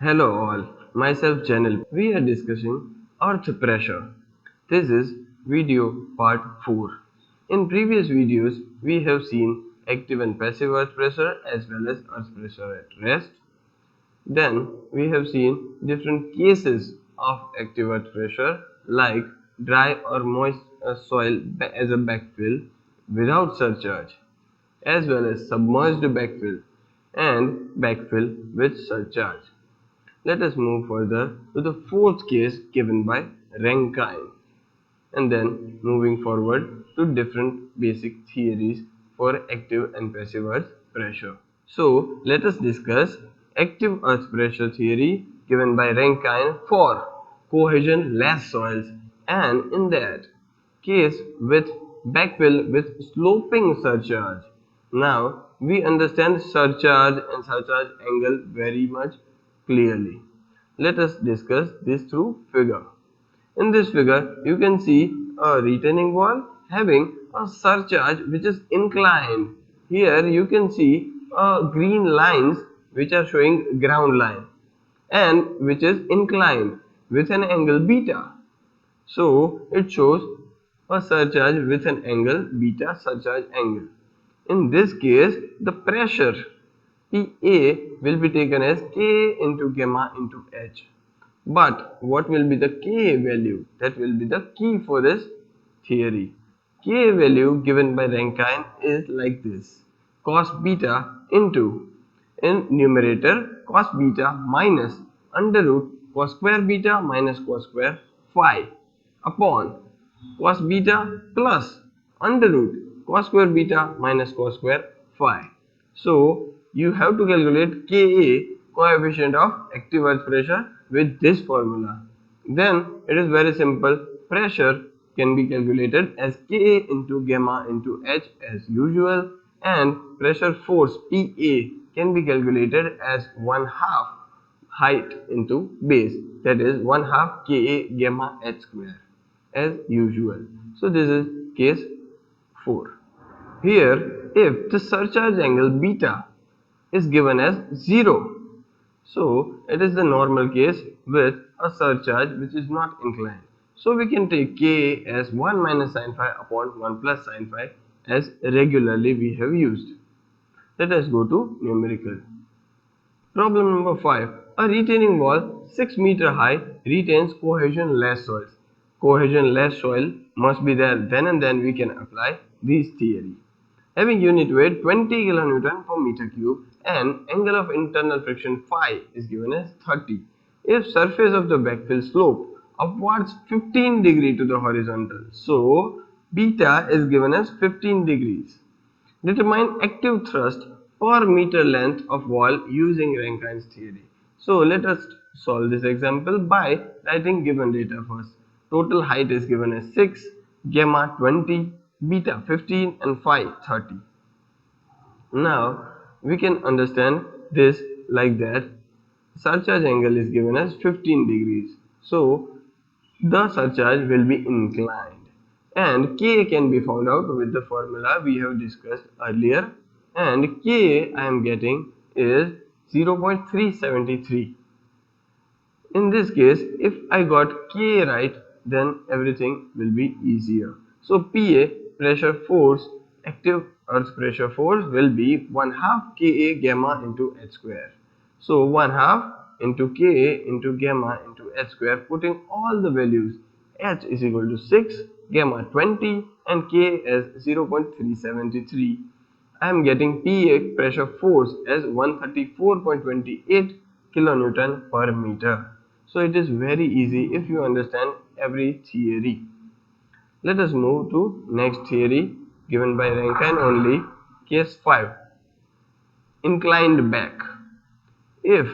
Hello all, myself Janil. We are discussing earth pressure. This is video part 4. In previous videos, we have seen active and passive earth pressure as well as earth pressure at rest. Then we have seen different cases of active earth pressure like dry or moist soil as a backfill without surcharge, as well as submerged backfill and backfill with surcharge. Let us move further to the fourth case given by Rankine, and then moving forward to different basic theories for active and passive earth pressure. So let us discuss active earth pressure theory given by Rankine for cohesion less soils, and in that case with backfill with sloping surcharge. Now we understand surcharge and surcharge angle very much clearly. Let us discuss this through figure. In this figure, you can see a retaining wall having a surcharge which is inclined. Here you can see green lines which are showing ground line and which is inclined with an angle beta. So it shows a surcharge with an angle beta surcharge angle. In this case, the pressure PA will be taken as K into gamma into H. But what will be the K value? That will be the key for this theory. K value given by Rankine is like this: cos beta into, in numerator, cos beta minus under root cos square beta minus cos square phi upon cos beta plus under root cos square beta minus cos square phi. So you have to calculate Ka, coefficient of active earth pressure, with this formula. Then it is very simple. Pressure can be calculated as Ka into gamma into H as usual, and pressure force Pa can be calculated as 1/2 height into base, that is 1/2 Ka gamma H square as usual. So this is case 4. Here, if the surcharge angle beta is given as 0, so it is the normal case with a surcharge which is not inclined. So we can take K as 1 minus sin phi upon 1 plus sin phi as regularly we have used. Let us go to numerical. Problem number 5. A retaining wall 6 meter high retains cohesion less soils. Cohesion less soil must be there, then and then we can apply this theory. Having unit weight 20 kN per meter cube and angle of internal friction phi is given as 30. If surface of the backfill slope upwards 15 degree to the horizontal, so beta is given as 15 degrees. Determine active thrust per meter length of wall using Rankine's theory. So let us solve this example by writing given data first. Total height is given as 6, gamma 20, beta 15 and phi 30. Now we can understand this like that. Surcharge angle is given as 15 degrees. So the surcharge will be inclined, and K can be found out with the formula we have discussed earlier, and K I am getting is 0.373. In this case, if I got K right, then everything will be easier. So PA, pressure force, active earth pressure force, will be 1/2 Ka gamma into H square. So 1/2 into Ka into gamma into H square, putting all the values, H is equal to 6, gamma 20 and K as 0.373. I am getting PA pressure force as 134.28 kilonewton per meter. So it is very easy if you understand every theory. Let us move to next theory given by Rankine only, case 5. Inclined back. If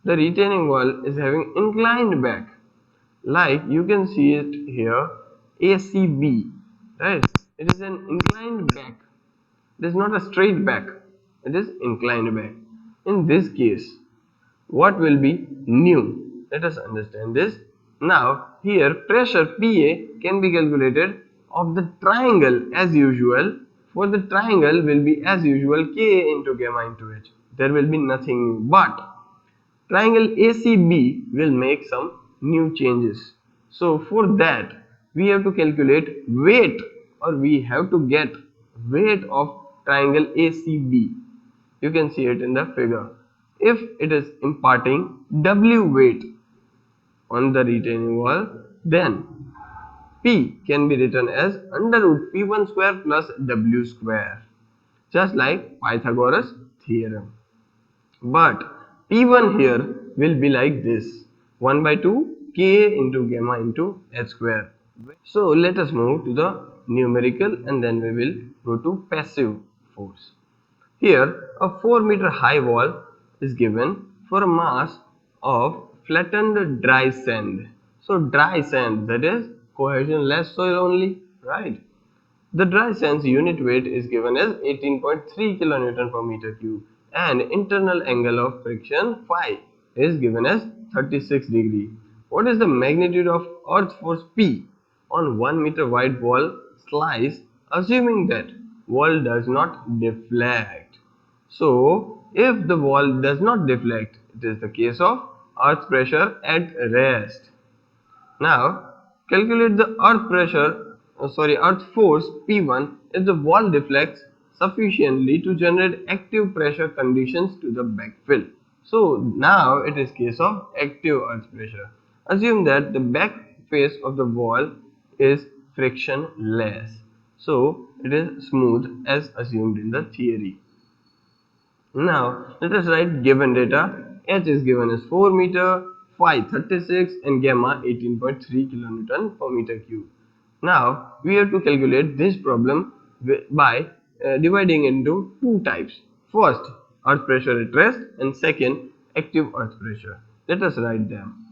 the retaining wall is having inclined back, like you can see it here, ACB, right? It is an inclined back. It is not a straight back. It is inclined back. In this case, what will be nu? Let us understand this. Now here pressure PA can be calculated of the triangle as usual. For the triangle will be as usual K into gamma into H. There will be nothing new. But triangle ACB will make some new changes. So for that we have to calculate weight, or we have to get weight of triangle ACB. You can see it in the figure. If it is imparting W weight on the retaining wall, then P can be written as under root P1 square plus W square, just like Pythagoras theorem. But P1 here will be like this, 1 by 2 Ka into gamma into H square. So let us move to the numerical and then we will go to passive force. Here a 4-meter high wall is given for a mass of flattened dry sand. So dry sand, that is cohesion-less soil only, right? The dry sand's unit weight is given as 18.3 kN per meter cube and internal angle of friction phi is given as 36 degree. What is the magnitude of earth force P on 1 meter wide wall slice, assuming that wall does not deflect? So if the wall does not deflect, it is the case of earth pressure at rest. Now calculate the earth force P1 if the wall deflects sufficiently to generate active pressure conditions to the backfill. So now it is case of active earth pressure. Assume that the back face of the wall is frictionless. So it is smooth as assumed in the theory. Now let us write given data. H is given as 4 meter, phi 36 and gamma 18.3 kilonewton per meter cube. Now we have to calculate this problem by dividing into two types. First, earth pressure at rest, and second, active earth pressure. Let us write them.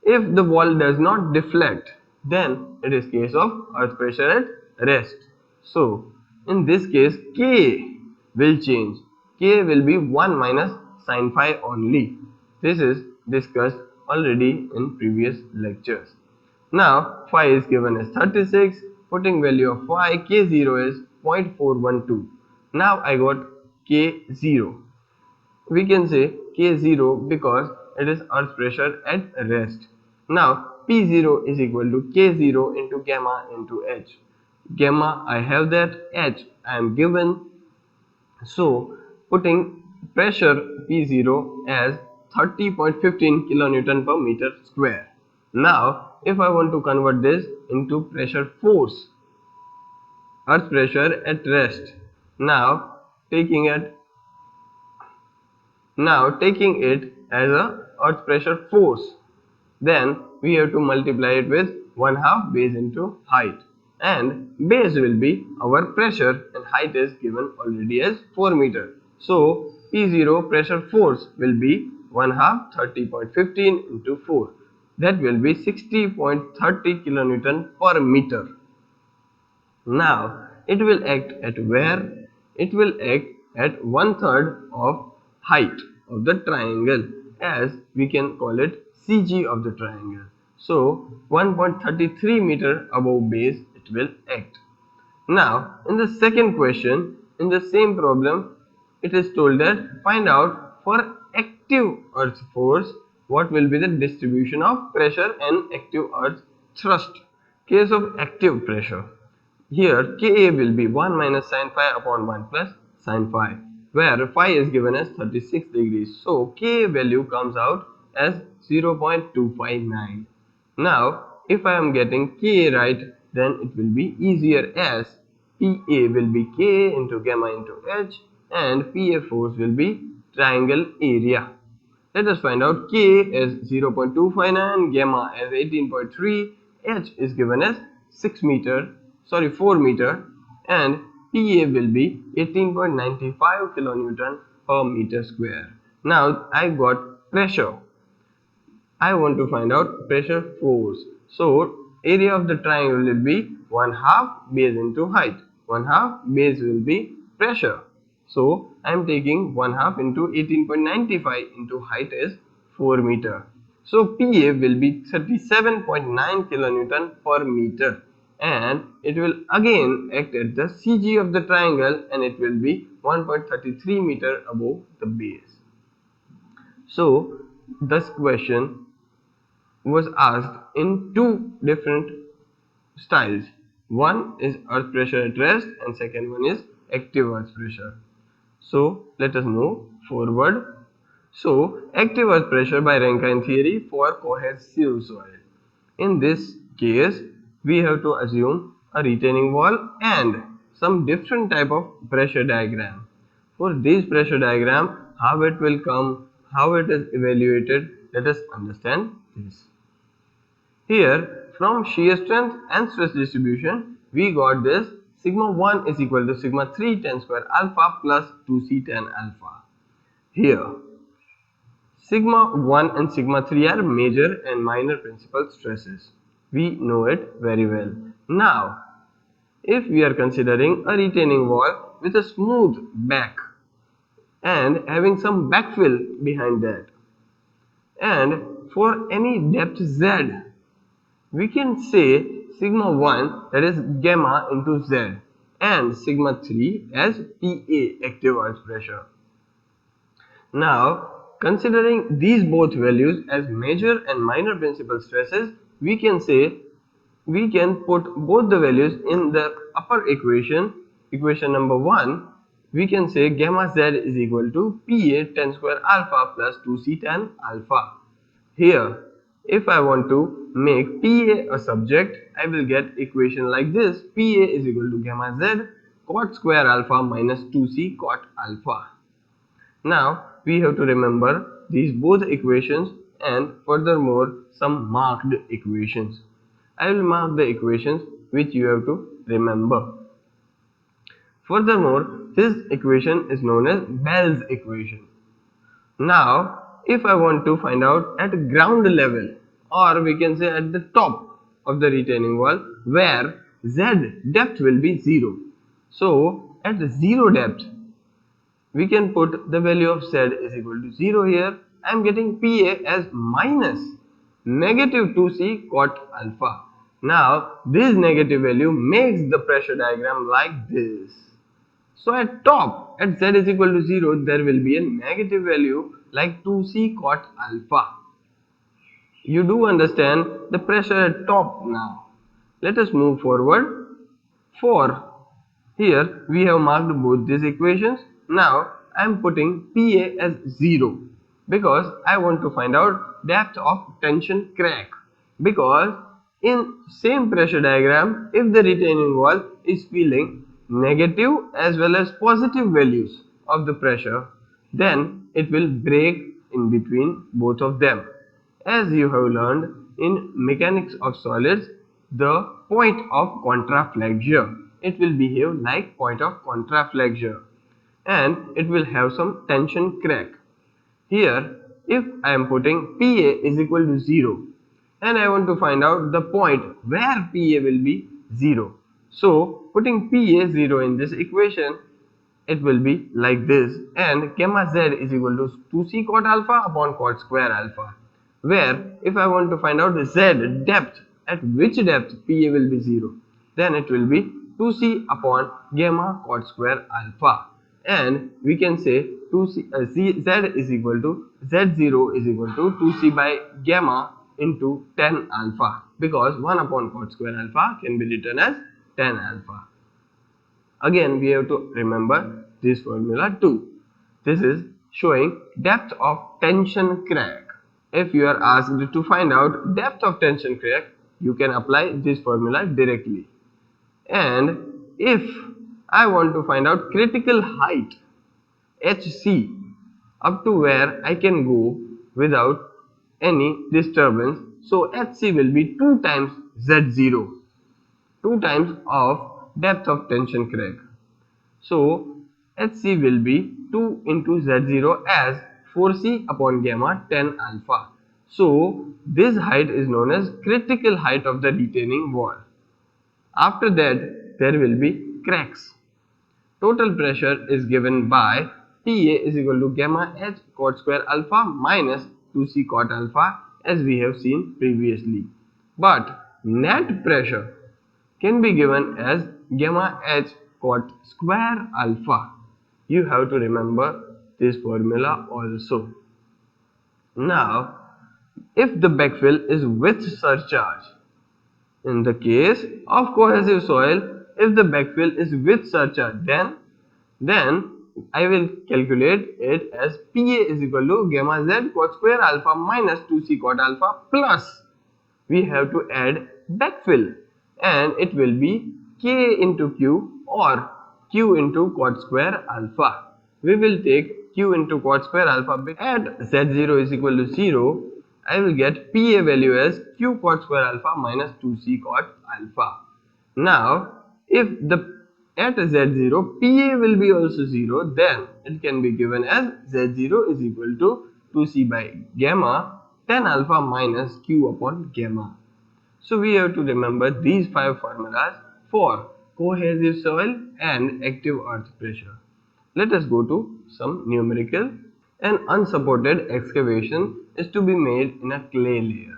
If the wall does not deflect, then it is case of earth pressure at rest. So in this case K will change. K will be 1 minus sin phi only. This is discussed already in previous lectures. Now phi is given as 36. Putting value of phi, K0 is 0.412. Now I got K0. We can say K0 because it is earth pressure at rest. Now P0 is equal to K0 into gamma into H. Gamma I have that, H I am given. So putting pressure P0 as 30.15 kilonewton per meter square. Now if I want to convert this into pressure force, earth pressure at rest, now taking it as a earth pressure force, then we have to multiply it with 1/2 base into height, and base will be our pressure and height is given already as 4 meter. So P0 pressure force will be 1/2 30.15 into 4, that will be 60.30 kilonewton per meter. Now it will act at where? It will act at 1/3 of height of the triangle, as we can call it CG of the triangle. So 1.33 meter above base it will act. Now in the second question, in the same problem, it is told that find out for active earth force what will be the distribution of pressure and active earth thrust. Case of active pressure. Here Ka will be 1 minus sin phi upon 1 plus sin phi, where phi is given as 36 degrees. So Ka value comes out as 0.259. Now if I am getting Ka right, then it will be easier, as Pa will be Ka into gamma into H and Pa force will be triangle area. Let us find out K as 0.259, gamma as 18.3, H is given as 4 meter, and Pa will be 18.95 kilonewton per meter square. Now I got pressure. I want to find out pressure force. So area of the triangle will be 1/2 base into height. 1/2 base will be pressure. So I am taking 1/2 into 18.95 into height is 4 meter. So Pa will be 37.9 kilonewton per meter, and it will again act at the CG of the triangle, and it will be 1.33 meter above the base. So this question was asked in two different styles. One is earth pressure at rest and second one is active earth pressure. So let us move forward. So active earth pressure by Rankine theory for cohesive soil. In this case, we have to assume a retaining wall and some different type of pressure diagram. For this pressure diagram, how it will come, how it is evaluated, let us understand this. Here, from shear strength and stress distribution, we got this sigma 1 is equal to sigma 3 tan square alpha plus 2c tan alpha. Here, sigma 1 and sigma 3 are major and minor principal stresses. We know it very well. Now, if we are considering a retaining wall with a smooth back and having some backfill behind that, and for any depth z, we can say sigma 1 that is gamma into z and sigma 3 as PA active earth pressure. Now, considering these both values as major and minor principal stresses, we can say we can put both the values in the upper equation, equation number 1. We can say gamma z is equal to PA tan square alpha plus 2c tan alpha. Here, if I want to make PA a subject, I will get equation like this. PA is equal to gamma z cot square alpha minus 2c cot alpha. Now, we have to remember these both equations and furthermore some marked equations. I will mark the equations which you have to remember. Furthermore, this equation is known as Bell's equation. Now, if I want to find out at ground level, or we can say at the top of the retaining wall, where z depth will be 0. So, at 0 depth, we can put the value of z is equal to 0 here. I am getting PA as minus negative 2c cot alpha. Now, this negative value makes the pressure diagram like this. So, at top, at z is equal to 0, there will be a negative value like 2c cot alpha. You do understand the pressure at top now. Let us move forward. For here, we have marked both these equations. Now, I am putting PA as 0 because I want to find out depth of tension crack. Because in same pressure diagram, if the retaining wall is feeling negative as well as positive values of the pressure, then it will break in between both of them. As you have learned in mechanics of solids, the point of contraflexure, it will behave like point of contraflexure and it will have some tension crack. Here, if I am putting PA is equal to 0 and I want to find out the point where PA will be 0. So, putting PA 0 in this equation, it will be like this, and gamma z is equal to 2c cot alpha upon cot square alpha, where if I want to find out the z depth, at which depth PA will be 0, then it will be 2c upon gamma cot square alpha, and we can say 2c z is equal to z0 is equal to 2c by gamma into tan alpha, because 1 upon cot square alpha can be written as tan alpha. Again, we have to remember this formula too. This is showing depth of tension crack. If you are asked to find out depth of tension crack, you can apply this formula directly. And if I want to find out critical height, HC, up to where I can go without any disturbance, so HC will be 2 times Z0, 2 times of depth of tension crack. So, HC will be 2 into Z0 as 4C upon gamma tan alpha. So, this height is known as critical height of the retaining wall. After that, there will be cracks. Total pressure is given by PA is equal to gamma H cot square alpha minus 2C cot alpha, as we have seen previously. But net pressure can be given as gamma H cot square alpha. You have to remember this formula also. Now, if the backfill is with surcharge, in the case of cohesive soil, if the backfill is with surcharge, then I will calculate it as PA is equal to gamma Z cot square alpha minus 2C cot alpha plus we have to add backfill, and it will be K into Q or Q into cot square alpha. We will take Q into cot square alpha. At Z0 is equal to 0, I will get PA value as Q cot square alpha minus 2C cot alpha. Now, if the at Z0 PA will be also 0, then it can be given as Z0 is equal to 2C by gamma tan alpha minus Q upon gamma. So we have to remember these 5 formulas for cohesive soil and active earth pressure. Let us go to some numerical. An unsupported excavation is to be made in a clay layer.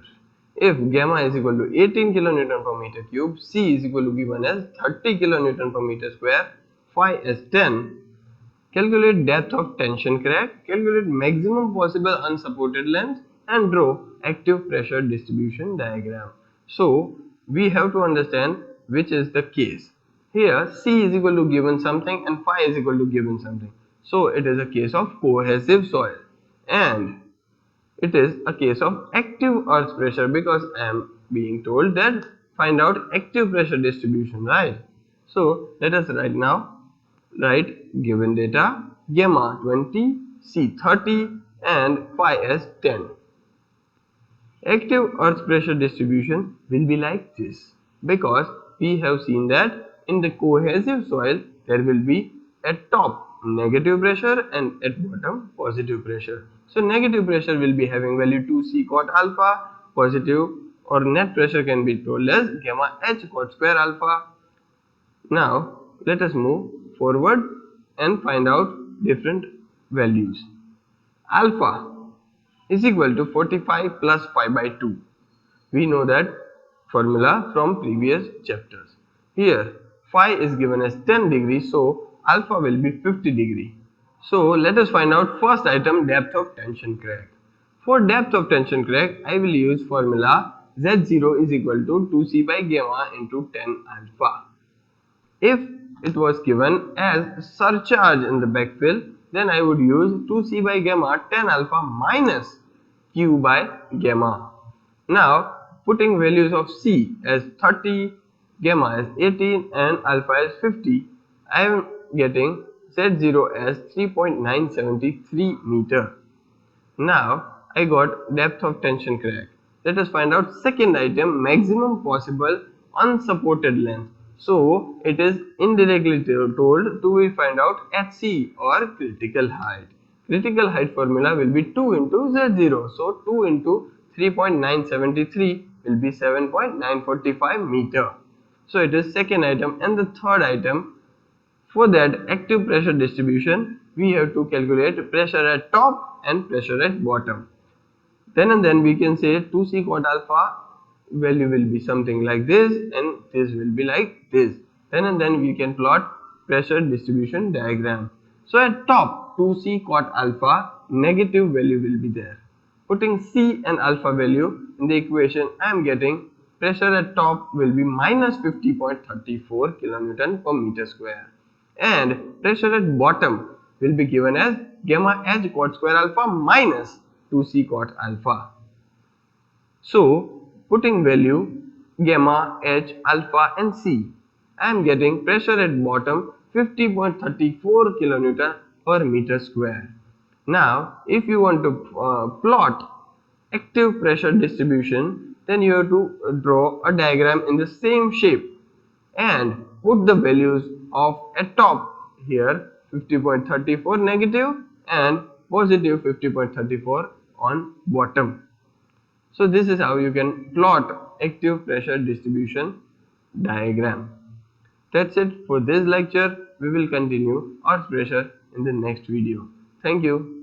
If gamma is equal to 18 kN per meter cube, C is equal to given as 30 kN per meter square, phi as 10. Calculate depth of tension crack, calculate maximum possible unsupported length, and draw active pressure distribution diagram. So we have to understand which is the case. Here C is equal to given something and phi is equal to given something. So it is a case of cohesive soil, and it is a case of active earth pressure because I am being told that find out active pressure distribution, right? So let us write given data gamma 20, C 30 and phi as 10. Active earth pressure distribution will be like this because we have seen that in the cohesive soil there will be at top negative pressure and at bottom positive pressure. So negative pressure will be having value 2C cot alpha, positive or net pressure can be told as gamma H cot square alpha. Now let us move forward and find out different values. Alpha is equal to 45 plus pi by 2. We know that formula from previous chapters. Here phi is given as 10 degrees, so alpha will be 50 degree. So let us find out first item, depth of tension crack. For depth of tension crack, I will use formula Z0 is equal to 2C by gamma into 10 alpha. If it was given as surcharge in the backfill, then I would use 2C by gamma 10 alpha minus Q by gamma. Now putting values of C as 30, gamma as 18 and alpha as 50, I am getting Z0 as 3.973 meter. Now I got depth of tension crack. Let us find out second item, maximum possible unsupported length. So it is indirectly told to find out HC or critical height. Critical height formula will be 2 into Z0. So 2 into 3.973 will be 7.945 meter. So it is second item. And the third item, for that active pressure distribution, we have to calculate pressure at top and pressure at bottom. Then we can say 2C cot alpha value will be something like this and this will be like this. Then we can plot pressure distribution diagram. So at top 2C cot alpha negative value will be there. Putting C and alpha value in the equation, I am getting pressure at top will be minus 50.34 kN per meter square. And pressure at bottom will be given as gamma H cot square alpha minus 2C cot alpha. So putting value gamma H alpha and C, I am getting pressure at bottom 50.34 kN per meter square. Now if you want to plot active pressure distribution, then you have to draw a diagram in the same shape and put the values of at top here 50.34 negative and positive 50.34 on bottom. So this is how you can plot active pressure distribution diagram. That's it for this lecture. We will continue earth pressure in the next video. Thank you.